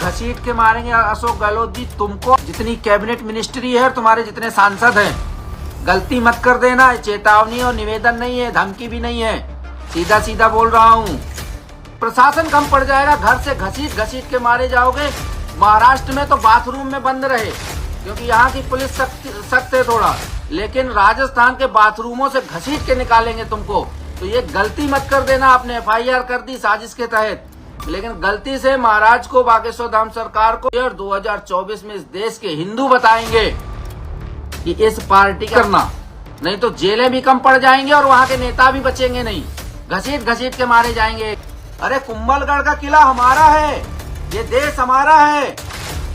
घसीट के मारेंगे अशोक गहलोत जी तुमको। जितनी कैबिनेट मिनिस्ट्री है, तुम्हारे जितने सांसद हैं, गलती मत कर देना। चेतावनी और निवेदन नहीं है, धमकी भी नहीं है, सीधा सीधा बोल रहा हूँ। प्रशासन कम पड़ जाएगा, घर से घसीट घसीट के मारे जाओगे। महाराष्ट्र में तो बाथरूम में बंद रहे, क्योंकि यहाँ की पुलिस सख्त है थोड़ा, लेकिन राजस्थान के बाथरूमों से घसीट के निकालेंगे तुमको। तो ये गलती मत कर देना। आपने FIR कर दी साजिश के तहत, लेकिन गलती से महाराज को, बागेश्वर धाम सरकार को 2024 में इस देश के हिंदू बताएंगे कि इस पार्टी करना, नहीं तो जेलें भी कम पड़ जाएंगे और वहाँ के नेता भी बचेंगे नहीं, घसीट घसीट के मारे जाएंगे। अरे कुंभलगढ़ का किला हमारा है, ये देश हमारा है।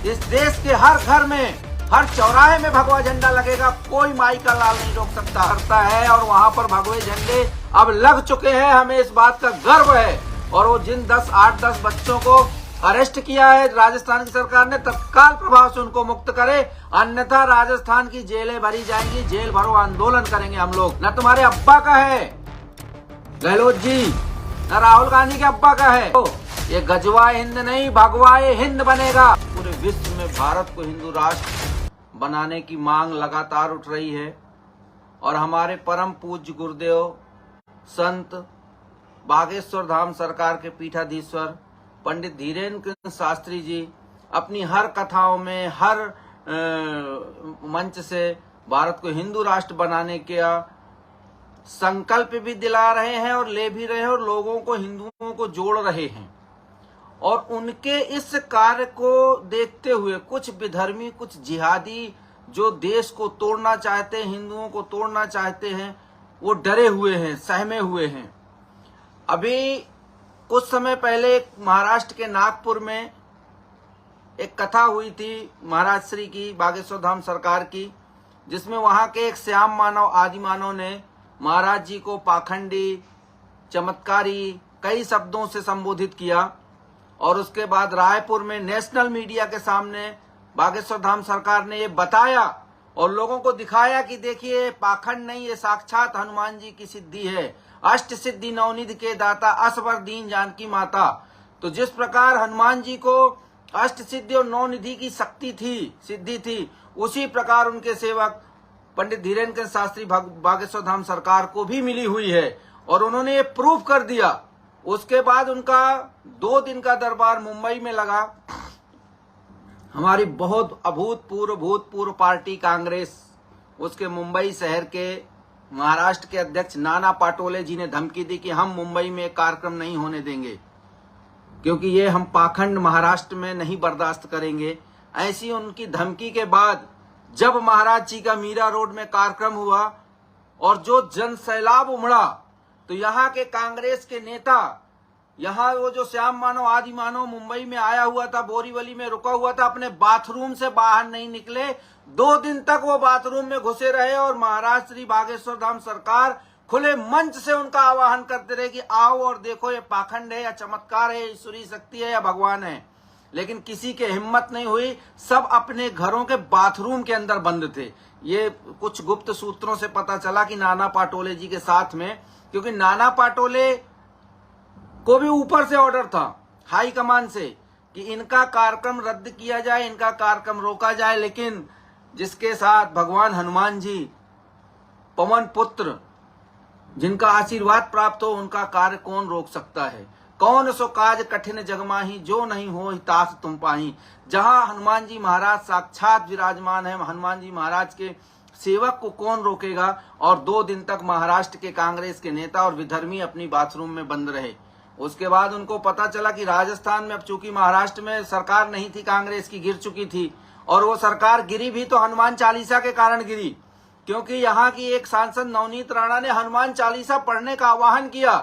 इस देश के हर घर में, हर चौराहे में भगवा झंडा लगेगा, कोई माई का लाल नहीं रोक सकता। हरता है और वहाँ पर भगवे झंडे अब लग चुके हैं, हमें इस बात का गर्व है। और वो जिन 8-10 बच्चों को अरेस्ट किया है राजस्थान की सरकार ने, तत्काल प्रभाव से उनको मुक्त करे, अन्यथा राजस्थान की जेलें भरी जाएंगी। जेल भरो आंदोलन करेंगे हम लोग। न तुम्हारे अब्बा का है गहलोत जी, न राहुल गांधी के अब्बा का है। ये गजवा हिंद नहीं, भगवाए हिंद बनेगा। पूरे विश्व में भारत को हिंदू राष्ट्र बनाने की मांग लगातार उठ रही है और हमारे परम पूज्य गुरुदेव संत बागेश्वर धाम सरकार के पीठाधीश्वर पंडित धीरेन्द्र शास्त्री जी अपनी हर कथाओं में, हर मंच से भारत को हिंदू राष्ट्र बनाने का संकल्प भी दिला रहे हैं और ले भी रहे हैं और लोगों को, हिंदुओं को जोड़ रहे हैं। और उनके इस कार्य को देखते हुए कुछ विधर्मी, कुछ जिहादी जो देश को तोड़ना चाहते हैं, हिंदुओं को तोड़ना चाहते हैं, वो डरे हुए हैं, सहमे हुए हैं। अभी कुछ समय पहले महाराष्ट्र के नागपुर में एक कथा हुई थी महाराज श्री की, बागेश्वर धाम सरकार की, जिसमें वहां के एक श्याम मानव, आदि मानव ने महाराज जी को पाखंडी, चमत्कारी कई शब्दों से संबोधित किया। और उसके बाद रायपुर में नेशनल मीडिया के सामने बागेश्वर धाम सरकार ने ये बताया और लोगों को दिखाया कि देखिए पाखंड नहीं, ये साक्षात हनुमान जी की सिद्धि है, अष्ट सिद्धि नवनिधि के दाता, असवर दीन जानकी माता। तो जिस प्रकार हनुमान जी को अष्ट सिद्धि और नवनिधि की शक्ति थी, सिद्धि थी, उसी प्रकार उनके सेवक पंडित धीरेन्द्र शास्त्री बागेश्वर धाम सरकार को भी मिली हुई है और उन्होंने ये प्रूफ कर दिया। उसके बाद उनका 2 दिन का दरबार मुंबई में लगा। हमारी बहुत भूतपूर्व पार्टी कांग्रेस, उसके मुंबई शहर के महाराष्ट्र के अध्यक्ष नाना पाटोले जी ने धमकी दी कि हम मुंबई में कार्यक्रम नहीं होने देंगे, क्योंकि ये हम पाखंड महाराष्ट्र में नहीं बर्दाश्त करेंगे। ऐसी उनकी धमकी के बाद जब महाराज जी का मीरा रोड में कार्यक्रम हुआ और जो जन सैलाब उमड़ा, तो यहाँ के कांग्रेस के नेता, यहाँ वो जो श्याम मानव, आदि मानव मुंबई में आया हुआ था, बोरीवली में रुका हुआ था, अपने बाथरूम से बाहर नहीं निकले। 2 दिन तक वो बाथरूम में घुसे रहे और महाराज श्री बागेश्वर धाम सरकार खुले मंच से उनका आह्वान करते रहे कि आओ और देखो ये पाखंड है या चमत्कार है, ईश्वरीय शक्ति है या भगवान है। लेकिन किसी के हिम्मत नहीं हुई, सब अपने घरों के बाथरूम के अंदर बंद थे। ये कुछ गुप्त सूत्रों से पता चला कि नाना पाटोले जी के साथ में, क्योंकि नाना पाटोले को भी ऊपर से ऑर्डर था हाई कमान से कि इनका कार्यक्रम रद्द किया जाए, इनका कार्यक्रम रोका जाए। लेकिन जिसके साथ भगवान हनुमान जी, पवन पुत्र, जिनका आशीर्वाद प्राप्त हो, उनका कार्य कौन रोक सकता है। कौन सो काज कठिन जगमाही, जो नहीं हो तास तुम पाही। जहां हनुमान जी महाराज साक्षात विराजमान है, हनुमान जी महाराज के सेवक को कौन रोकेगा। और 2 दिन तक महाराष्ट्र के कांग्रेस के नेता और विधर्मी अपनी बाथरूम में बंद रहे। उसके बाद उनको पता चला कि राजस्थान में, अब चूंकि महाराष्ट्र में सरकार नहीं थी कांग्रेस की, गिर चुकी थी, और वो सरकार गिरी भी तो हनुमान चालीसा के कारण गिरी, क्योंकि यहाँ की एक सांसद नवनीत राणा ने हनुमान चालीसा पढ़ने का आह्वान किया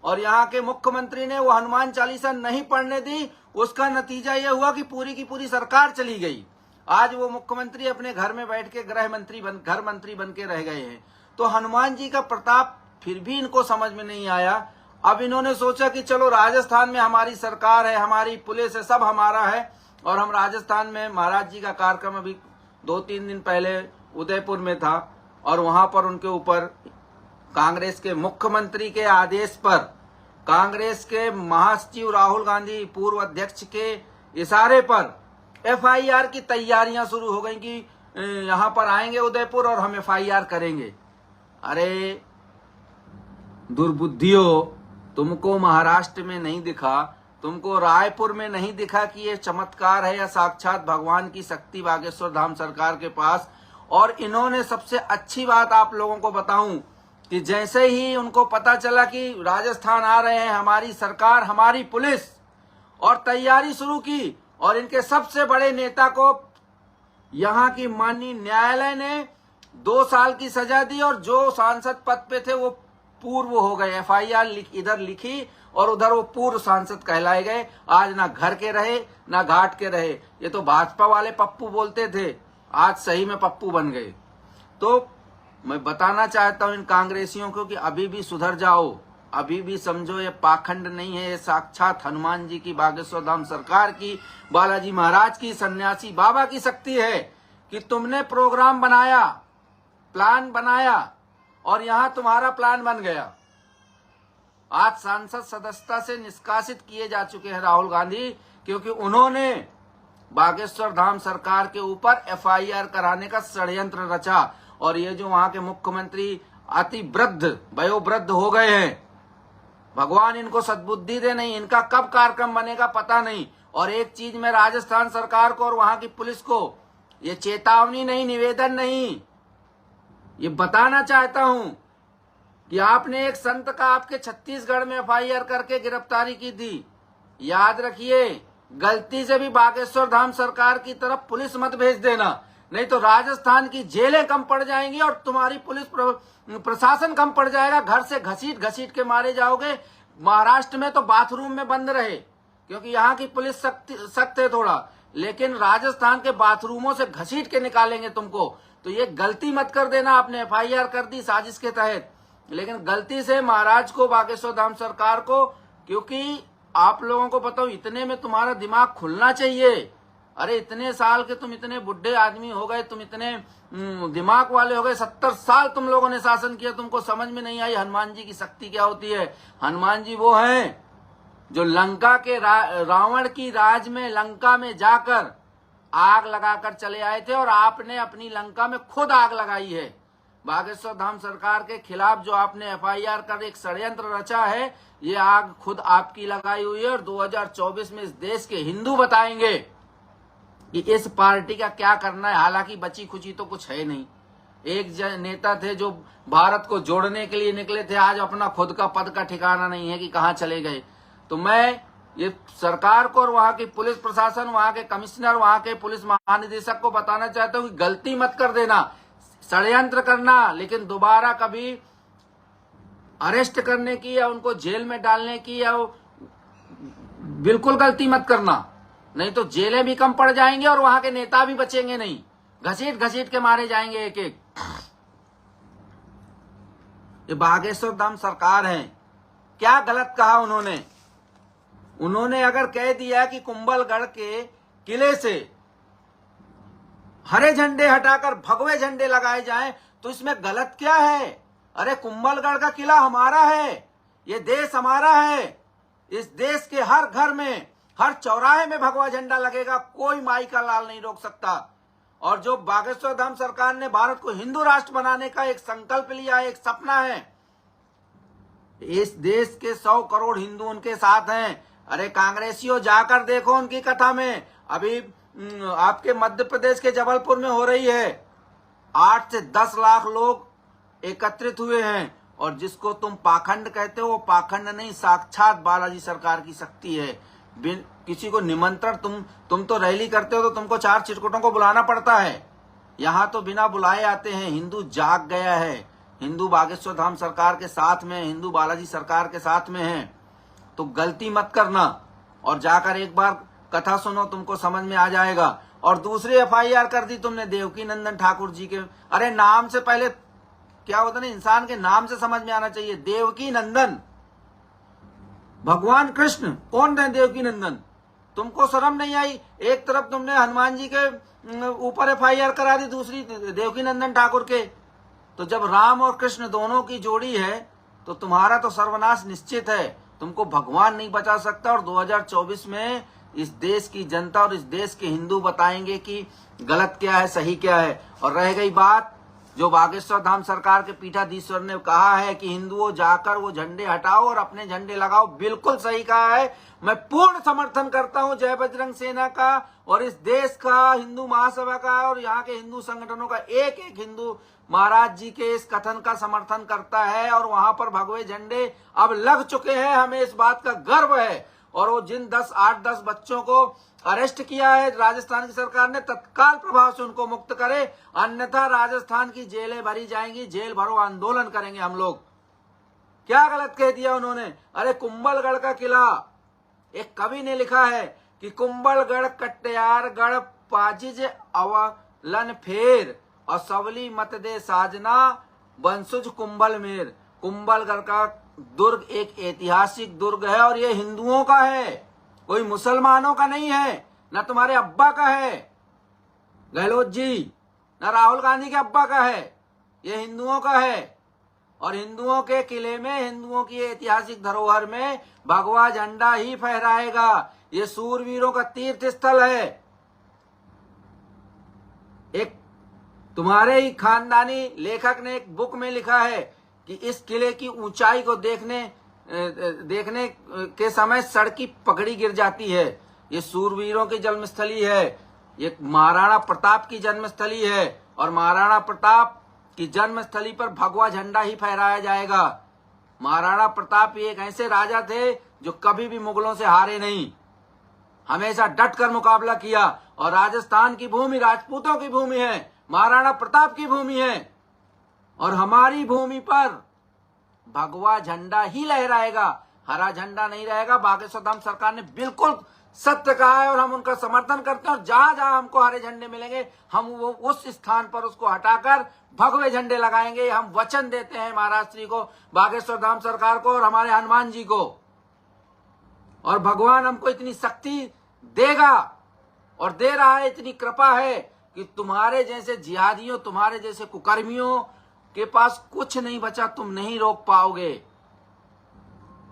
और यहाँ के मुख्यमंत्री ने वो हनुमान चालीसा नहीं पढ़ने दी। उसका नतीजा यह हुआ कि पूरी की पूरी सरकार चली गई। आज वो मुख्यमंत्री अपने घर में बैठ के घर मंत्री बन के रह गए हैं। तो हनुमान जी का प्रताप फिर भी इनको समझ में नहीं आया। अब इन्होंने सोचा कि चलो राजस्थान में हमारी सरकार है, हमारी पुलिस है, सब हमारा है, और हम राजस्थान में महाराज जी का कार्यक्रम अभी 2-3 दिन पहले उदयपुर में था और वहां पर उनके ऊपर कांग्रेस के मुख्यमंत्री के आदेश पर, कांग्रेस के महासचिव राहुल गांधी पूर्व अध्यक्ष के इशारे पर एफआईआर की तैयारियां शुरू हो गई कि यहां पर आएंगे उदयपुर और हम एफआईआर करेंगे। अरे दुर्बुद्धियों, तुमको महाराष्ट्र में नहीं दिखा, तुमको रायपुर में नहीं दिखा कि ये चमत्कार है या साक्षात भगवान की शक्ति बागेश्वर धाम सरकार के पास। और इन्होंने सबसे अच्छी बात आप लोगों को बताऊं कि जैसे ही उनको पता चला कि राजस्थान आ रहे हैं हमारी सरकार, हमारी पुलिस, और तैयारी शुरू की, और इनके सबसे बड़े नेता को यहां की माननीय न्यायालय ने 2 साल की सजा दी और जो सांसद पद पे थे वो पूर्व हो गए। एफआईआर इधर लिखी और उधर वो पूर्व सांसद कहलाए गए। आज ना घर के रहे ना घाट के रहे। ये तो भाजपा वाले पप्पू बोलते थे, आज सही में पप्पू बन गए। तो मैं बताना चाहता हूं इन कांग्रेसियों को कि अभी भी सुधर जाओ, अभी भी समझो ये पाखंड नहीं है, ये साक्षात हनुमान जी की, बागेश्वर धाम सरकार की, बालाजी महाराज की, सन्यासी बाबा की शक्ति है कि तुमने प्रोग्राम बनाया, प्लान बनाया और यहां तुम्हारा प्लान बन गया। आज सांसद सदस्यता से निष्कासित किए जा चुके हैं राहुल गांधी, क्योंकि उन्होंने बागेश्वर धाम सरकार के ऊपर एफआईआर कराने का षड्यंत्र रचा। और ये जो वहां के मुख्यमंत्री अति वृद्ध, वयोवृद्ध हो गए हैं, भगवान इनको सद्बुद्धि दे, नहीं इनका कब कार्यक्रम बनेगा पता नहीं। और एक चीज में राजस्थान सरकार को और वहां की पुलिस को ये चेतावनी नहीं, निवेदन नहीं, ये बताना चाहता हूं कि आपने एक संत का आपके छत्तीसगढ़ में एफआईआर करके गिरफ्तारी की थी। याद रखिए, गलती से भी बागेश्वर धाम सरकार की तरफ पुलिस मत भेज देना, नहीं तो राजस्थान की जेलें कम पड़ जाएंगी और तुम्हारी पुलिस प्रशासन कम पड़ जाएगा। घर से घसीट घसीट के मारे जाओगे। महाराष्ट्र में तो बाथरूम में बंद रहे, क्योंकि यहाँ की पुलिस सख्त है थोड़ा, लेकिन राजस्थान के बाथरूमों से घसीट के निकालेंगे तुमको। तो ये गलती मत कर देना। आपने एफआईआर कर दी साजिश के तहत, लेकिन गलती से महाराज को, बागेश्वर धाम सरकार को, क्योंकि आप लोगों को बताओ इतने में तुम्हारा दिमाग खुलना चाहिए। अरे इतने साल के तुम इतने बुढ़े आदमी हो गए, तुम इतने दिमाग वाले हो गए, 70 साल तुम लोगों ने शासन किया, तुमको समझ में नहीं आई हनुमान जी की शक्ति क्या होती है। हनुमान जी वो हैं जो लंका के रावण की राज में, लंका में जाकर आग लगाकर चले आए थे और आपने अपनी लंका में खुद आग लगाई है। बागेश्वर धाम सरकार के खिलाफ जो आपने एफआईआर कर एक षड्यंत्र रचा है, ये आग खुद आपकी लगाई हुई है। और 2024 में इस देश के हिंदू बताएंगे कि इस पार्टी का क्या करना है। हालांकि बची खुची तो कुछ है नहीं। एक नेता थे जो भारत को जोड़ने के लिए निकले थे, आज अपना खुद का पद का ठिकाना नहीं है कि कहां चले गए। तो मैं ये सरकार को और वहां की पुलिस प्रशासन, वहां के कमिश्नर, वहां के पुलिस महानिदेशक को बताना चाहता हूं कि गलती मत कर देना, षड्यंत्र करना, लेकिन दोबारा कभी अरेस्ट करने की या उनको जेल में डालने की या बिल्कुल गलती मत करना, नहीं तो जेलें भी कम पड़ जाएंगे और वहां के नेता भी बचेंगे नहीं, घसीट घसीट के मारे जाएंगे एक एक। ये बागेश्वर धाम सरकार है। क्या गलत कहा उन्होंने? उन्होंने अगर कह दिया कि कुंभलगढ़ के किले से हरे झंडे हटाकर भगवे झंडे लगाए जाएं, तो इसमें गलत क्या है? अरे कुंभलगढ़ का किला हमारा है, ये देश हमारा है। इस देश के हर घर में, हर चौराहे में भगवा झंडा लगेगा, कोई माई का लाल नहीं रोक सकता। और जो बागेश्वर धाम सरकार ने भारत को हिंदू राष्ट्र बनाने का एक संकल्प लिया, एक सपना है, इस देश के 100 करोड़ हिंदू उनके साथ हैं। अरे कांग्रेसियों, जाकर देखो उनकी कथा में, अभी आपके मध्य प्रदेश के जबलपुर में हो रही है, 8 से 10 लाख लोग एकत्रित हुए हैं। और जिसको तुम पाखंड कहते हो, वो पाखंड नहीं, साक्षात बालाजी सरकार की शक्ति है। किसी को निमंत्रण, तुम तो रैली करते हो तो तुमको 4 चिरकुटों को बुलाना पड़ता है, यहां तो बिना बुलाए आते हैं। हिंदू जाग गया है, हिंदू बागेश्वर धाम सरकार के साथ में, हिंदू बालाजी सरकार के साथ में है। तो गलती मत करना और जाकर एक बार कथा सुनो, तुमको समझ में आ जाएगा। और दूसरी एफआईआर कर दी तुमने देवकी नंदन ठाकुर जी के। अरे नाम से पहले क्या होता ना, इंसान के नाम से समझ में आना चाहिए। देवकी नंदन, भगवान कृष्ण कौन है देवकी नंदन? तुमको शर्म नहीं आई? एक तरफ तुमने हनुमान जी के ऊपर एफआईआर करा दी, दूसरी देवकी नंदन ठाकुर के। तो जब राम और कृष्ण दोनों की जोड़ी है तो तुम्हारा तो सर्वनाश निश्चित है, तुमको भगवान नहीं बचा सकता। और 2024 में इस देश की जनता और इस देश के हिंदू बताएंगे कि गलत क्या है, सही क्या है। और रह गई बात जो बागेश्वर धाम सरकार के पीठाधीश्वर ने कहा है कि हिंदुओं जाकर वो झंडे हटाओ और अपने झंडे लगाओ, बिल्कुल सही कहा है। मैं पूर्ण समर्थन करता हूं जय बजरंग सेना का और इस देश का, हिंदू महासभा का और यहाँ के हिंदू संगठनों का। एक एक हिंदू महाराज जी के इस कथन का समर्थन करता है और वहां पर भगवे झंडे अब लग चुके हैं। हमें इस बात का गर्व है। और वो जिन 8-10 बच्चों को अरेस्ट किया है राजस्थान की सरकार ने, तत्काल प्रभाव से उनको मुक्त करे, अन्यथा राजस्थान की जेलें भरी जाएंगी। जेल भरो आंदोलन करेंगे हम लोग। क्या गलत कह दिया उन्होंने? अरे कुंभलगढ़ का किला, एक कवि ने लिखा है कि कुंभलगढ़ कट्यारगढ़ पाजिज अवलन फेर और सवली मत दे साजना बंसुज कुंभल मेर। कुंभलगढ़ का दुर्ग एक ऐतिहासिक दुर्ग है और ये हिंदुओं का है, कोई मुसलमानों का नहीं है, न तुम्हारे अब्बा का है गहलोत जी, न राहुल गांधी के अब्बा का है, ये हिंदुओं का है। और हिंदुओं के किले में, हिंदुओं की ऐतिहासिक धरोहर में भगवा झंडा ही फहराएगा। ये सूरवीरों का तीर्थ स्थल है। एक तुम्हारे ही खानदानी लेखक ने एक बुक में लिखा है कि इस किले की ऊंचाई को देखने के समय सड़क की पगड़ी गिर जाती है। ये सूरवीरों की जन्मस्थली है, ये महाराणा प्रताप की जन्मस्थली है और महाराणा प्रताप की जन्मस्थली पर भगवा झंडा ही फहराया जाएगा। महाराणा प्रताप एक ऐसे राजा थे जो कभी भी मुगलों से हारे नहीं, हमेशा डटकर मुकाबला किया। और राजस्थान की भूमि राजपूतों की भूमि है, महाराणा प्रताप की भूमि है और हमारी भूमि पर भगवा झंडा ही लहराएगा, हरा झंडा नहीं रहेगा। बागेश्वर धाम सरकार ने बिल्कुल सत्य कहा है और हम उनका समर्थन करते हैं। और जहां जहां हमको हरे झंडे मिलेंगे हम वो उस स्थान पर उसको हटाकर भगवे झंडे लगाएंगे। हम वचन देते हैं महाराज श्री को, बागेश्वर धाम सरकार को और हमारे हनुमान जी को। और भगवान हमको इतनी शक्ति देगा और दे रहा है, इतनी कृपा है कि तुम्हारे जैसे जिहादियों, तुम्हारे जैसे कुकर्मियों के पास कुछ नहीं बचा, तुम नहीं रोक पाओगे।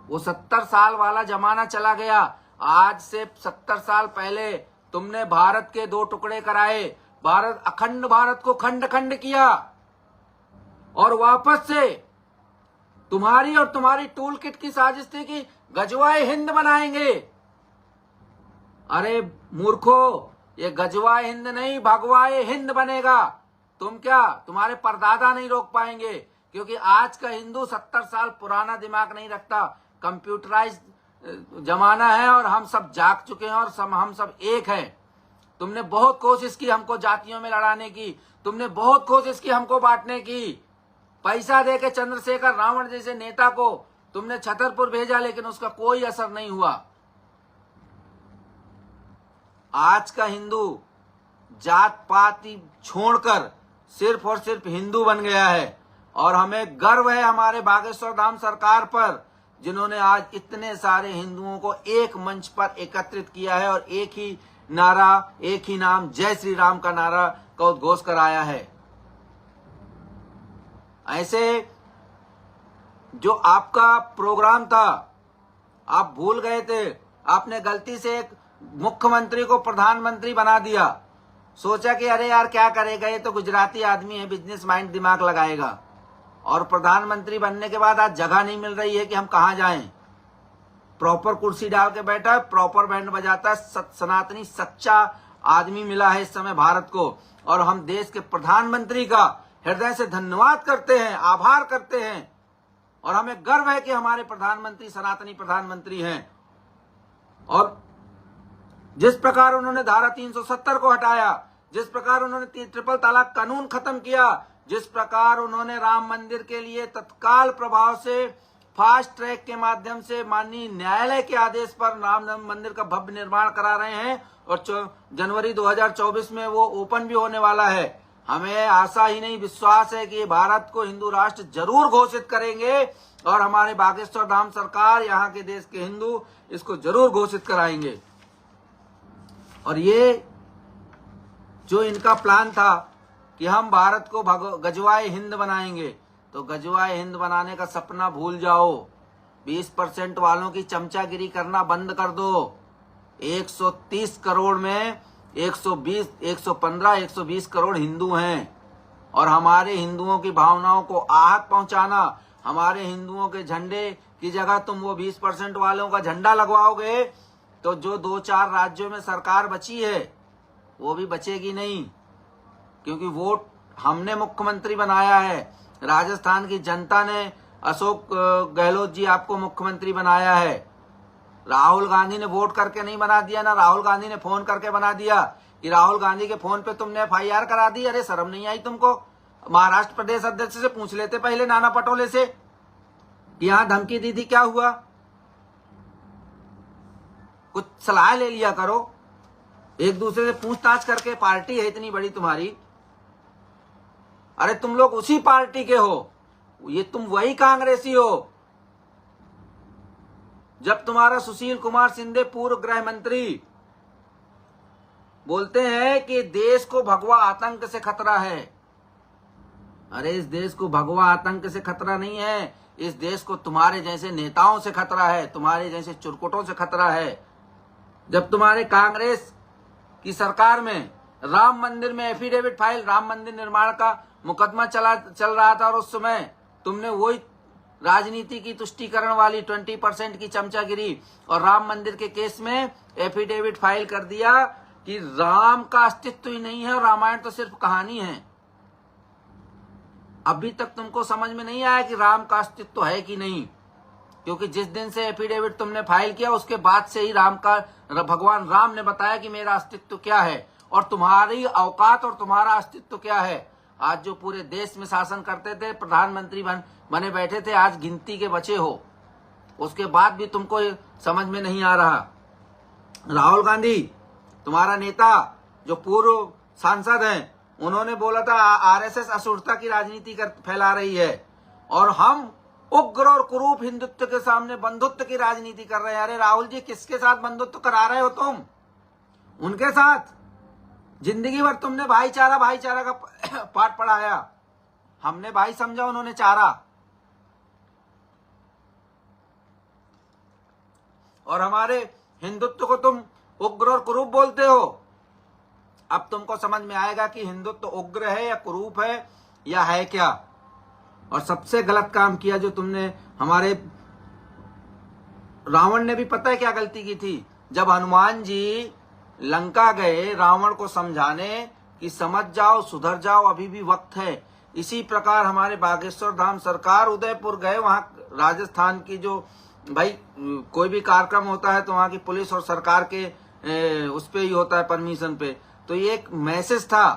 वो 70 साल वाला जमाना चला गया। आज से 70 साल पहले तुमने भारत के 2 टुकड़े कराए, भारत अखंड भारत को खंड खंड किया और वापस से तुम्हारी और तुम्हारी टूल किट की साजिश थी कि गजवाए हिंद बनाएंगे। अरे मूर्खो, ये गजवाए हिंद नहीं, भगवाए हिंद बनेगा। तुम क्या, तुम्हारे परदादा नहीं रोक पाएंगे, क्योंकि आज का हिंदू 70 साल पुराना दिमाग नहीं रखता। कंप्यूटराइज जमाना है और हम सब जाग चुके हैं और हम सब एक हैं। तुमने बहुत कोशिश की हमको जातियों में लड़ाने की, तुमने बहुत कोशिश की हमको बांटने की। पैसा देके चंद्रशेखर रावण जैसे नेता को तुमने छतरपुर भेजा, लेकिन उसका कोई असर नहीं हुआ। आज का हिंदू जात पात छोड़कर सिर्फ और सिर्फ हिंदू बन गया है और हमें गर्व है हमारे बागेश्वर धाम सरकार पर, जिन्होंने आज इतने सारे हिंदुओं को एक मंच पर एकत्रित किया है और एक ही नारा, एक ही नाम, जय श्री राम का नारा का उद्घोष कराया है। ऐसे जो आपका प्रोग्राम था आप भूल गए थे, आपने गलती से एक मुख्यमंत्री को प्रधानमंत्री बना दिया। सोचा कि अरे यार क्या करेगा, ये तो गुजराती आदमी है, बिजनेस माइंड दिमाग लगाएगा। और प्रधानमंत्री बनने के बाद आज जगह नहीं मिल रही है कि हम कहां जाएं। प्रॉपर कुर्सी डाल के बैठा है, प्रॉपर बैंड बजाता है, सनातनी सच्चा आदमी मिला है इस समय भारत को। और हम देश के प्रधानमंत्री का हृदय से धन्यवाद करते हैं, आभार करते हैं और हमें गर्व है कि हमारे प्रधानमंत्री सनातनी प्रधानमंत्री हैं। और जिस प्रकार उन्होंने धारा 370 को हटाया, जिस प्रकार उन्होंने ट्रिपल तलाक कानून खत्म किया, जिस प्रकार उन्होंने राम मंदिर के लिए तत्काल प्रभाव से फास्ट ट्रैक के माध्यम से माननीय न्यायालय के आदेश पर राम मंदिर का भव्य निर्माण करा रहे हैं और जनवरी 2024 में वो ओपन भी होने वाला है। हमें आशा ही नहीं विश्वास है कि भारत को हिंदू राष्ट्र जरूर घोषित करेंगे और हमारे बागेश्वर धाम सरकार, यहाँ के देश के हिंदू इसको जरूर घोषित कराएंगे। और ये जो इनका प्लान था कि हम भारत को गजवाए हिंद बनाएंगे, तो गजवाए हिंद बनाने का सपना भूल जाओ। 20% वालों की चमचागिरी करना बंद कर दो। 130 करोड़ में 120, 115, 120 करोड़ हिंदू हैं और हमारे हिंदुओं की भावनाओं को आहत पहुंचाना, हमारे हिंदुओं के झंडे की जगह तुम वो 20% वालों का झंडा लगवाओगे तो जो 2-4 राज्यों में सरकार बची है वो भी बचेगी नहीं, क्योंकि वोट हमने मुख्यमंत्री बनाया है। राजस्थान की जनता ने अशोक गहलोत जी आपको मुख्यमंत्री बनाया है। राहुल गांधी ने वोट करके नहीं बना दिया, ना राहुल गांधी ने फोन करके बना दिया कि राहुल गांधी के फोन पे तुमने FIR करा दी। अरे शर्म नहीं आई तुमको? महाराष्ट्र प्रदेश अध्यक्ष से पूछ लेते पहले, नाना पटोले से, कि यहां धमकी दी थी, क्या हुआ? कुछ सलाह ले लिया करो, एक दूसरे से पूछताछ करके। पार्टी है इतनी बड़ी तुम्हारी, अरे तुम लोग उसी पार्टी के हो, ये तुम वही कांग्रेसी हो। जब तुम्हारा सुशील कुमार शिंदे पूर्व गृह मंत्री बोलते हैं कि देश को भगवा आतंक से खतरा है, अरे इस देश को भगवा आतंक से खतरा नहीं है, इस देश को तुम्हारे जैसे नेताओं से खतरा है, तुम्हारे जैसे चुरकुटों से खतरा है। जब तुम्हारे कांग्रेस की सरकार में राम मंदिर में एफिडेविट फाइल, राम मंदिर निर्माण का मुकदमा चल रहा था और उस समय तुमने वही राजनीति की तुष्टीकरण वाली 20% की चमचागिरी और राम मंदिर के केस में एफिडेविट फाइल कर दिया कि राम का अस्तित्व ही नहीं है और रामायण तो सिर्फ कहानी है। अभी तक तुमको समझ में नहीं आया कि राम का अस्तित्व है कि नहीं, क्योंकि जिस दिन से एफिडेविट तुमने फाइल किया उसके बाद से ही भगवान राम ने बताया कि मेरा अस्तित्व क्या है और तुम्हारी औकात और तुम्हारा अस्तित्व क्या है। आज जो पूरे देश में शासन करते थे, प्रधानमंत्री बने बैठे थे, आज गिनती के बचे हो, उसके बाद भी तुमको समझ में नहीं आ रहा। राहुल गांधी तुम्हारा नेता जो पूर्व सांसद हैं, उन्होंने बोला था RSS असुरता की राजनीति फैला रही है और हम उग्र और कुरूप हिंदुत्व के सामने बंधुत्व की राजनीति कर रहे हैं। अरे राहुल जी, किसके साथ बंधुत्व करा रहे हो तुम? उनके साथ। जिंदगी भर तुमने भाईचारा का पाठ पढ़ाया, हमने भाई समझा, उन्होंने चारा। और हमारे हिंदुत्व को तुम उग्र और कुरूप बोलते हो। अब तुमको समझ में आएगा कि हिंदुत्व उग्र है या कुरूप है या है क्या। और सबसे गलत काम किया जो तुमने, हमारे रावण ने भी पता है क्या गलती की थी? जब हनुमान जी लंका गए रावण को समझाने कि समझ जाओ, सुधर जाओ, अभी भी वक्त है। इसी प्रकार हमारे बागेश्वर धाम सरकार उदयपुर गए, वहां राजस्थान की जो भाई कोई भी कार्यक्रम होता है तो वहां की पुलिस और सरकार के उस पे ही होता है, परमिशन पे। तो ये एक मैसेज था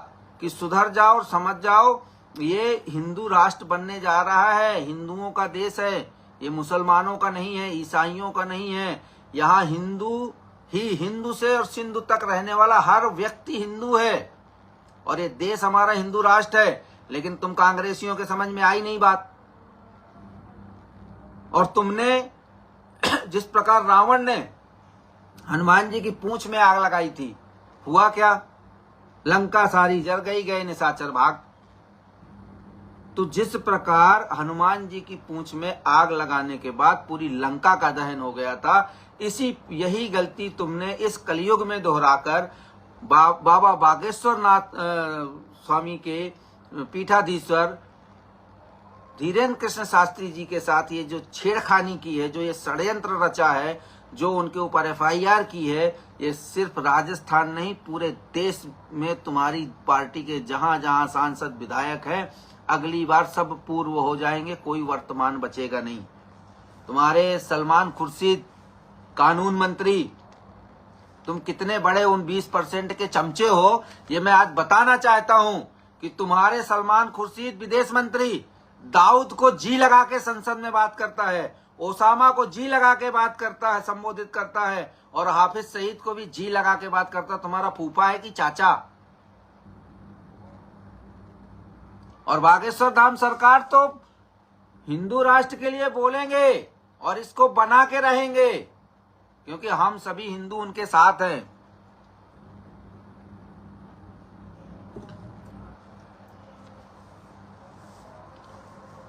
कि सुधर जाओ और समझ जाओ, ये हिंदू राष्ट्र बनने जा रहा है, हिंदुओं का देश है, ये मुसलमानों का नहीं है, ईसाइयों का नहीं है। यहाँ हिंदू ही, हिंदू से और सिंधु तक रहने वाला हर व्यक्ति हिंदू है और ये देश हमारा हिंदू राष्ट्र है। लेकिन तुम कांग्रेसियों के समझ में आई नहीं बात। और तुमने जिस प्रकार रावण ने हनुमान जी की पूंछ में आग लगाई थी, हुआ क्या? लंका सारी जल गई, गए निशाचर भाग। तो जिस प्रकार हनुमान जी की पूंछ में आग लगाने के बाद पूरी लंका का दहन हो गया था, यही गलती तुमने इस कलयुग में दोहराकर बाबा बागेश्वर नाथ स्वामी के पीठाधीश्वर धीरेन्द्र कृष्ण शास्त्री जी के साथ ये जो छेड़खानी की है, जो ये षड्यंत्र रचा है, जो उनके ऊपर FIR की है, ये सिर्फ राजस्थान नहीं पूरे देश में तुम्हारी पार्टी के जहां जहां सांसद विधायक हैं, अगली बार सब पूर्व हो जाएंगे, कोई वर्तमान बचेगा नहीं। तुम्हारे सलमान खुर्शीद कानून मंत्री, तुम कितने बड़े उन 20% के चमचे हो, ये मैं आज बताना चाहता हूं कि तुम्हारे सलमान खुर्शीद विदेश मंत्री दाऊद को जी लगा के संसद में बात करता है, ओसामा को जी लगा के बात करता है, संबोधित करता है, और हाफिज सईद को भी जी लगा के बात करता है। तुम्हारा फूफा है कि चाचा? और बागेश्वर धाम सरकार तो हिंदू राष्ट्र के लिए बोलेंगे और इसको बना के रहेंगे, क्योंकि हम सभी हिंदू उनके साथ हैं।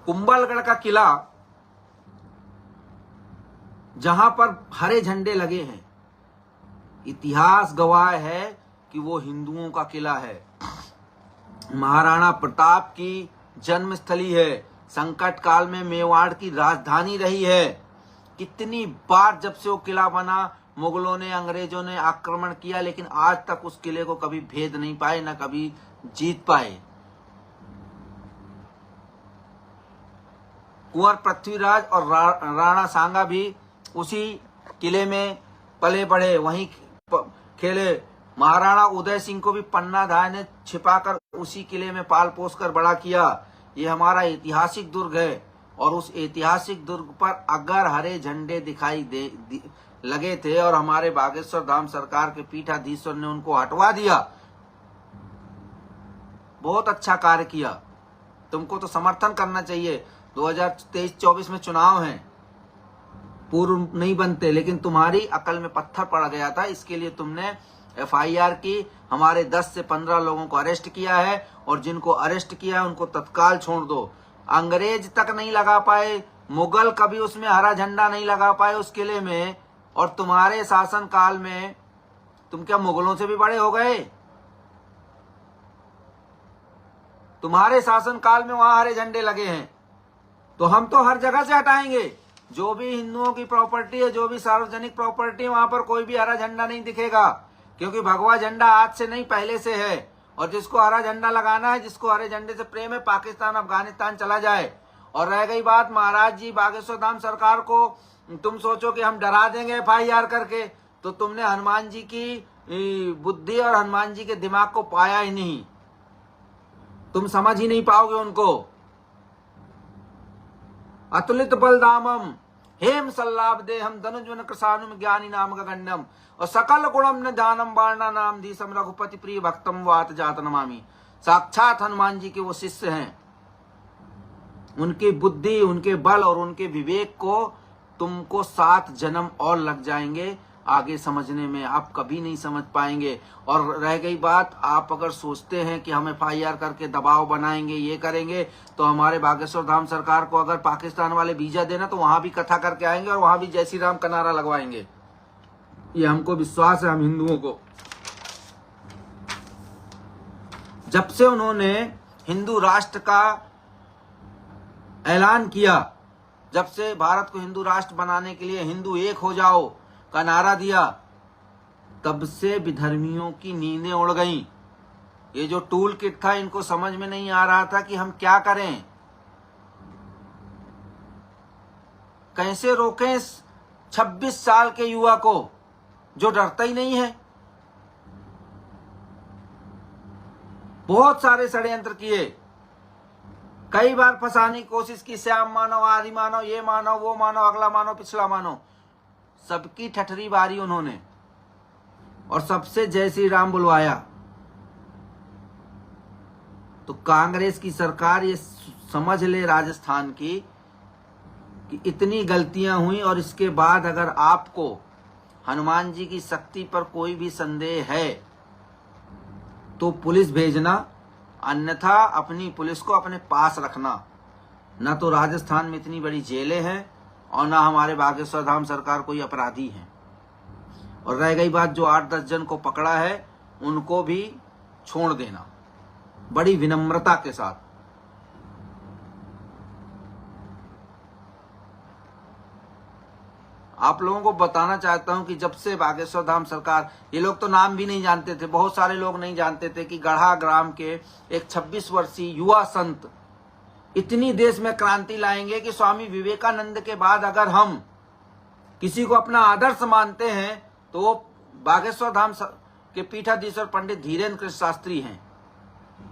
कुंभलगढ़ का किला, जहां पर हरे झंडे लगे हैं, इतिहास गवाह है कि वो हिंदुओं का किला है, महाराणा प्रताप की जन्मस्थली है, संकट काल में मेवाड़ की राजधानी रही है। कितनी बार जब से वो किला बना मुगलों ने, अंग्रेजों ने आक्रमण किया, लेकिन आज तक उस किले को कभी भेद नहीं पाए, न कभी जीत पाए। कुंवर पृथ्वीराज और राणा सांगा भी उसी किले में पले बढ़े, वहीं खेले। महाराणा उदय सिंह को भी पन्ना धाय ने छिपाकर उसी किले में पाल पोस कर बड़ा किया। ये हमारा ऐतिहासिक दुर्ग है, और उस ऐतिहासिक दुर्ग पर अगर हरे झंडे दिखाई लगे थे और हमारे बागेश्वर धाम सरकार के पीठाधीश्वर ने उनको हटवा दिया, बहुत अच्छा कार्य किया। तुमको तो समर्थन करना चाहिए। 2023-24 में चुनाव हैं, पूर्व नहीं बनते, लेकिन तुम्हारी अकल में पत्थर पड़ गया था, इसके लिए तुमने FIR की, हमारे 10 से 15 लोगों को अरेस्ट किया है, और जिनको अरेस्ट किया है उनको तत्काल छोड़ दो। अंग्रेज तक नहीं लगा पाए, मुगल कभी उसमें हरा झंडा नहीं लगा पाए उस किले में, और तुम्हारे शासन काल में तुम क्या मुगलों से भी बड़े हो गए? तुम्हारे शासन काल में वहां हरे झंडे लगे हैं, तो हम तो हर जगह से हटाएंगे। जो भी हिंदुओं की प्रॉपर्टी है, जो भी सार्वजनिक प्रॉपर्टी है, वहां पर कोई भी हरा झंडा नहीं दिखेगा, क्योंकि भगवा झंडा आज से नहीं पहले से है। और जिसको हरा झंडा लगाना है, जिसको हरे झंडे से प्रेम है, पाकिस्तान अफगानिस्तान चला जाए। और रह गई बात महाराज जी बागेश्वर धाम सरकार को, तुम सोचो कि हम डरा देंगे FIR करके, तो तुमने हनुमान जी की बुद्धि और हनुमान जी के दिमाग को पाया ही नहीं, तुम समझ ही नहीं पाओगे उनको। अतुलित बलधामम हेम सल्लाभ देहम धनुजवन कृषानुम ज्ञानी नाम गण्यम और सकल गुणम न ध्यानम बाणा नाम धीसम रघुपति प्रिय भक्तम वात जात नमामि। साक्षात हनुमान जी के वो शिष्य हैं। उनकी बुद्धि, उनके बल और उनके विवेक को तुमको 7 जन्म और लग जाएंगे आगे समझने में, आप कभी नहीं समझ पाएंगे। और रह गई बात, आप अगर सोचते हैं कि हम FIR करके दबाव बनाएंगे, ये करेंगे, तो हमारे बागेश्वर धाम सरकार को अगर पाकिस्तान वाले वीजा देना तो वहां भी कथा करके आएंगे और वहां भी जय श्री राम का नारा लगवाएंगे। ये हमको विश्वास है, हम हिंदुओं को। जब से उन्होंने हिंदू राष्ट्र का ऐलान किया, जब से भारत को हिंदू राष्ट्र बनाने के लिए हिंदू एक हो जाओ का नारा दिया, तब से विधर्मियों की नींदें उड़ गईं। ये जो टूल किट था, इनको समझ में नहीं आ रहा था कि हम क्या करें, कैसे रोकें 26 साल के युवा को जो डरता ही नहीं है। बहुत सारे षड्यंत्र किए, कई बार फंसाने की कोशिश की, श्याम मानव, आदि मानव, ये मानव, वो मानव, अगला मानव, पिछला मानव, सबकी ठठरी बारी उन्होंने, और सबसे जय श्री राम बुलवाया। तो कांग्रेस की सरकार ये समझ ले राजस्थान की कि इतनी गलतियां हुई, और इसके बाद अगर आपको हनुमान जी की शक्ति पर कोई भी संदेह है तो पुलिस भेजना, अन्यथा अपनी पुलिस को अपने पास रखना। न तो राजस्थान में इतनी बड़ी जेलें हैं और न हमारे बागेश्वर धाम सरकार कोई अपराधी है। और रह गई बात, जो 8-10 जन को पकड़ा है उनको भी छोड़ देना, बड़ी विनम्रता के साथ। आप लोगों को बताना चाहता हूं कि जब से बागेश्वर धाम सरकार, ये लोग तो नाम भी नहीं जानते थे, बहुत सारे लोग नहीं जानते थे कि गढ़ा ग्राम के एक 26 वर्षीय युवा संत इतनी देश में क्रांति लाएंगे कि स्वामी विवेकानंद के बाद अगर हम किसी को अपना आदर्श मानते हैं तो वो बागेश्वर धाम के पीठाधीश्वर पंडित धीरेन्द्र कृष्ण शास्त्री हैं।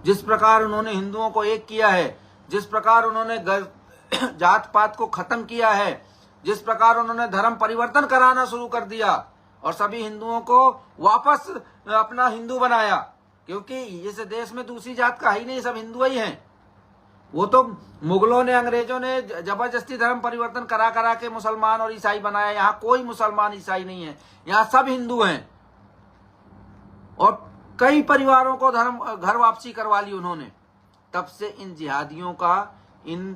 जिस प्रकार उन्होंने हिंदुओं को एक किया है, जिस प्रकार उन्होंने जात पात को खत्म किया है, जिस प्रकार उन्होंने धर्म परिवर्तन कराना शुरू कर दिया और सभी हिंदुओं को वापस अपना हिंदू बनाया, क्योंकि इस देश में दूसरी जात का ही नहीं, सब हिंदू ही हैं। वो तो मुगलों ने, अंग्रेजों ने जबरदस्ती धर्म परिवर्तन करा करा के मुसलमान और ईसाई बनाया। यहाँ कोई मुसलमान ईसाई नहीं है, यहाँ सब हिंदू हैं। और कई परिवारों को घर वापसी करवा ली उन्होंने। तब से इन जिहादियों का, इन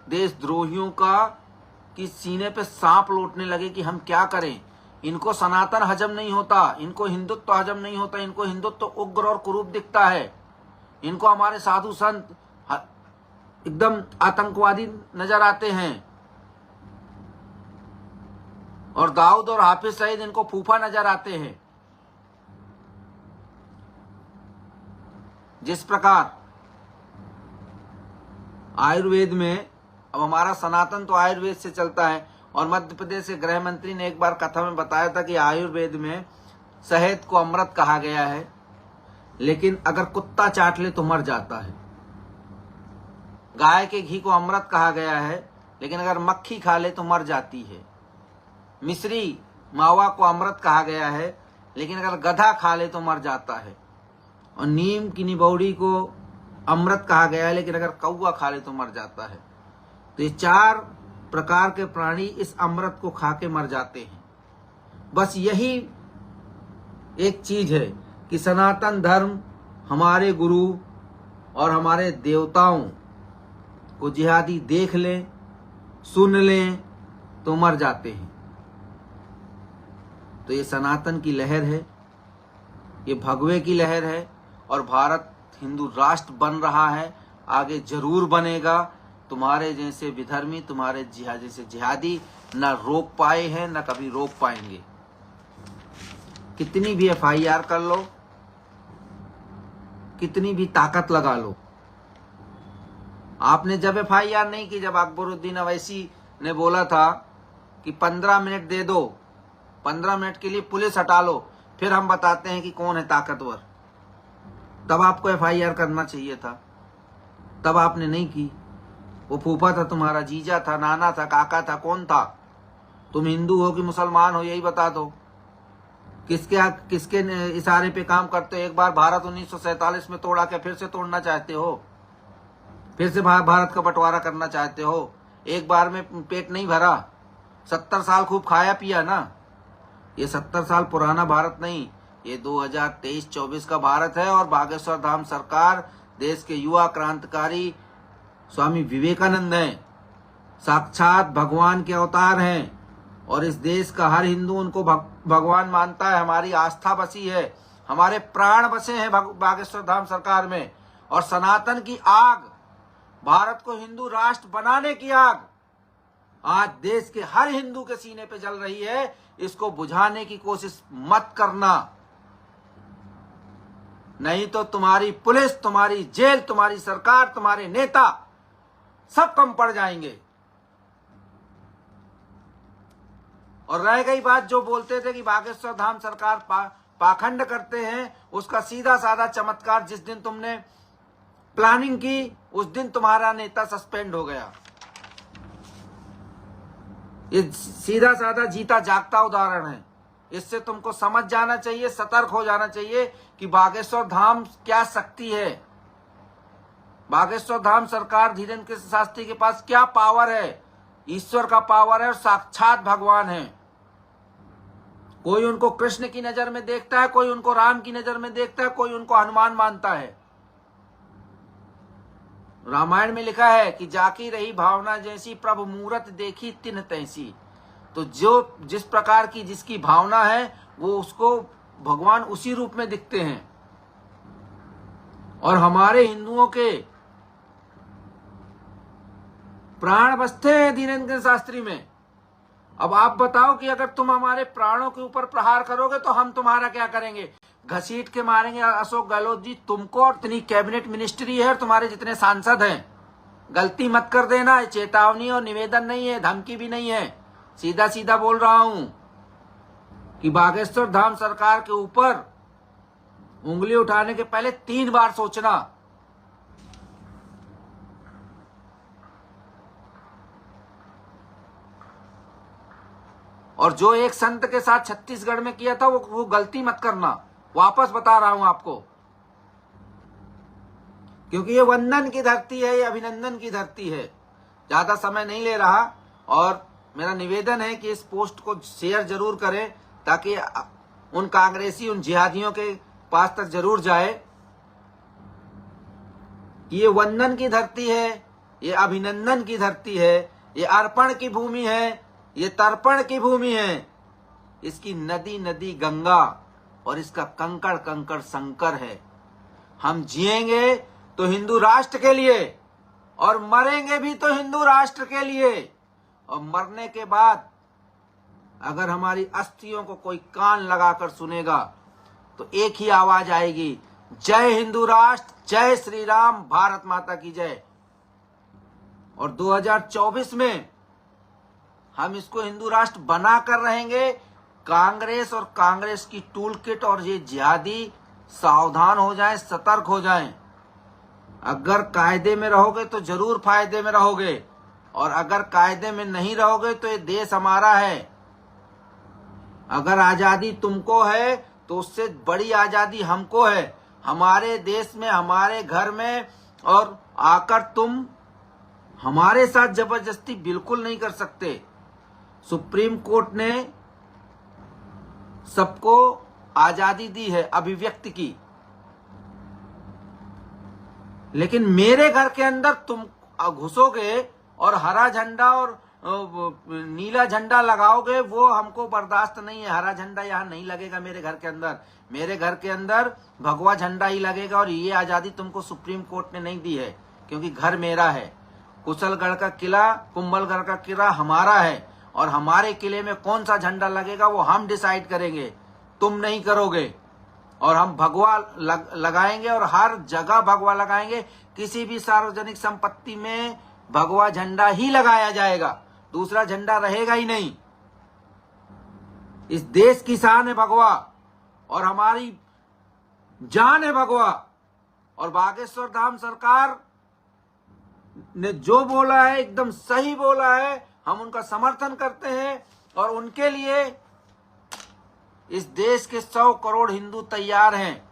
देशद्रोहियों का कि सीने पे सांप लौटने लगे कि हम क्या करें। इनको सनातन हजम नहीं होता, इनको हिंदुत्व हजम नहीं होता, इनको हिंदुत्व उग्र और कुरूप दिखता है। इनको हमारे साधु संत एकदम आतंकवादी नजर आते हैं और दाऊद और हाफिज सईद इनको फूफा नजर आते हैं। जिस प्रकार आयुर्वेद में, अब हमारा सनातन तो आयुर्वेद से चलता है, और मध्य प्रदेश के गृह मंत्री ने एक बार कथा में बताया था कि आयुर्वेद में शहद को अमृत कहा गया है, लेकिन अगर कुत्ता चाट ले तो मर जाता है। गाय के घी को अमृत कहा गया है, लेकिन अगर मक्खी खा ले तो मर जाती है। मिश्री मावा को अमृत कहा गया है, लेकिन अगर गधा खा ले तो मर जाता है। और नीम की निबौड़ी को अमृत कहा गया है, लेकिन अगर कौवा खा ले तो मर जाता है। तो ये 4 प्रकार के प्राणी इस अमृत को खा के मर जाते हैं। बस यही एक चीज है कि सनातन धर्म हमारे गुरु और हमारे देवताओं को जिहादी देख लें, सुन लें तो मर जाते हैं। तो ये सनातन की लहर है, ये भगवे की लहर है, और भारत हिंदू राष्ट्र बन रहा है, आगे जरूर बनेगा। तुम्हारे जैसे विधर्मी, तुम्हारे जैसे जिहादी न रोक पाए हैं, न कभी रोक पाएंगे। कितनी भी FIR कर लो, कितनी भी ताकत लगा लो। आपने जब FIR नहीं की, जब अकबरुद्दीन अवैसी ने बोला था कि 15 मिनट दे दो, 15 मिनट के लिए पुलिस हटा लो, फिर हम बताते हैं कि कौन है ताकतवर, तब आपको FIR करना चाहिए था। तब आपने नहीं की। वो फूफा था तुम्हारा, जीजा था, नाना था, काका था, कौन था? तुम हिंदू हो कि मुसलमान हो, यही बता दो। किसके इशारे पे काम करते हो? एक बार भारत 1947 में तोड़ा, क्या फिर से तोड़ना चाहते हो? फिर से भारत का बंटवारा करना चाहते हो? एक बार में पेट नहीं भरा, 70 साल खूब खाया पिया ना। ये 70 साल पुराना भारत नहीं, ये 2023-24 का भारत है। और बागेश्वर धाम सरकार देश के युवा क्रांतिकारी स्वामी विवेकानंद हैं, साक्षात भगवान के अवतार हैं, और इस देश का हर हिंदू उनको भगवान मानता है। हमारी आस्था बसी है, हमारे प्राण बसे हैं बागेश्वर धाम सरकार में। और सनातन की आग, भारत को हिंदू राष्ट्र बनाने की आग आज देश के हर हिंदू के सीने पे जल रही है। इसको बुझाने की कोशिश मत करना, नहीं तो तुम्हारी पुलिस, तुम्हारी जेल, तुम्हारी सरकार, तुम्हारे नेता सब कम पड़ जाएंगे। और रह गई बात, जो बोलते थे कि बागेश्वर धाम सरकार पाखंड करते हैं, उसका सीधा साधा चमत्कार, जिस दिन तुमने प्लानिंग की उस दिन तुम्हारा नेता सस्पेंड हो गया। ये सीधा साधा जीता जागता उदाहरण है। इससे तुमको समझ जाना चाहिए, सतर्क हो जाना चाहिए कि बागेश्वर धाम क्या शक्ति है। बागेश्वर धाम सरकार धीरेन्द्र कृष्ण शास्त्री के पास क्या पावर है, ईश्वर का पावर है और साक्षात भगवान है। कोई उनको कृष्ण की नजर में देखता है, कोई उनको राम की नजर में देखता है, कोई उनको हनुमान मानता है। रामायण में लिखा है कि जाकी रही भावना जैसी, प्रभु मूरत देखी तिन तैसी। तो जो जिस प्रकार की जिसकी भावना है, वो उसको भगवान उसी रूप में दिखते हैं। और हमारे हिंदुओं के प्राण बसते हैं धीरेन्द्र शास्त्री में। अब आप बताओ कि अगर तुम हमारे प्राणों के ऊपर प्रहार करोगे तो हम तुम्हारा क्या करेंगे? घसीट के मारेंगे। अशोक गहलोत जी, तुमको और इतनी कैबिनेट मिनिस्ट्री है और तुम्हारे जितने सांसद हैं, गलती मत कर देना। चेतावनी और निवेदन नहीं है, धमकी भी नहीं है, सीधा सीधा बोल रहा हूं कि बागेश्वर धाम सरकार के ऊपर उंगली उठाने के पहले 3 बार सोचना। और जो एक संत के साथ छत्तीसगढ़ में किया था, वो गलती मत करना। वापस बता रहा हूं आपको, क्योंकि ये वंदन की धरती है, ये अभिनंदन की धरती है। ज्यादा समय नहीं ले रहा, और मेरा निवेदन है कि इस पोस्ट को शेयर जरूर करें, ताकि उन कांग्रेसी, उन जिहादियों के पास तक जरूर जाए। ये वंदन की धरती है, ये अभिनंदन की धरती है, ये अर्पण की भूमि है, ये तर्पण की भूमि है। इसकी नदी नदी गंगा और इसका कंकड़ कंकड़ शंकर है। हम जिएंगे तो हिंदू राष्ट्र के लिए और मरेंगे भी तो हिंदू राष्ट्र के लिए। और मरने के बाद अगर हमारी अस्थियों को कोई कान लगाकर सुनेगा तो एक ही आवाज आएगी, जय हिंदू राष्ट्र, जय श्री राम, भारत माता की जय। और 2024 में हम इसको हिंदू राष्ट्र बनाकर रहेंगे। कांग्रेस और कांग्रेस की टूल किट और ये जिहादी सावधान हो जाएं, सतर्क हो जाएं। अगर कायदे में रहोगे तो जरूर फायदे में रहोगे, और अगर कायदे में नहीं रहोगे तो ये देश हमारा है। अगर आजादी तुमको है तो उससे बड़ी आजादी हमको है। हमारे देश में, हमारे घर में, और आकर तुम हमारे साथ जबरदस्ती बिल्कुल नहीं कर सकते। सुप्रीम कोर्ट ने सबको आजादी दी है अभिव्यक्ति की, लेकिन मेरे घर के अंदर तुम घुसोगे और हरा झंडा और नीला झंडा लगाओगे, वो हमको बर्दाश्त नहीं है। हरा झंडा यहाँ नहीं लगेगा मेरे घर के अंदर। मेरे घर के अंदर भगवा झंडा ही लगेगा। और ये आजादी तुमको सुप्रीम कोर्ट ने नहीं दी है, क्योंकि घर मेरा है। कुशलगढ़ का किला, कुंभलगढ़ का किला हमारा है, और हमारे किले में कौन सा झंडा लगेगा वो हम डिसाइड करेंगे, तुम नहीं करोगे। और हम भगवा लगाएंगे और हर जगह भगवा लगाएंगे। किसी भी सार्वजनिक संपत्ति में भगवा झंडा ही लगाया जाएगा, दूसरा झंडा रहेगा ही नहीं। इस देश की शान है भगवा, और हमारी जान है भगवा। और बागेश्वर धाम सरकार ने जो बोला है एकदम सही बोला है, हम उनका समर्थन करते हैं। और उनके लिए इस देश के 100 करोड़ हिंदू तैयार हैं।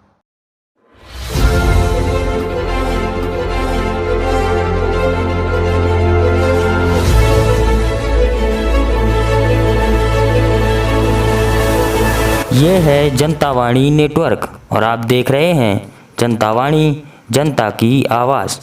ये है जनता वाणी नेटवर्क और आप देख रहे हैं जनता वाणी, जनता की आवाज़।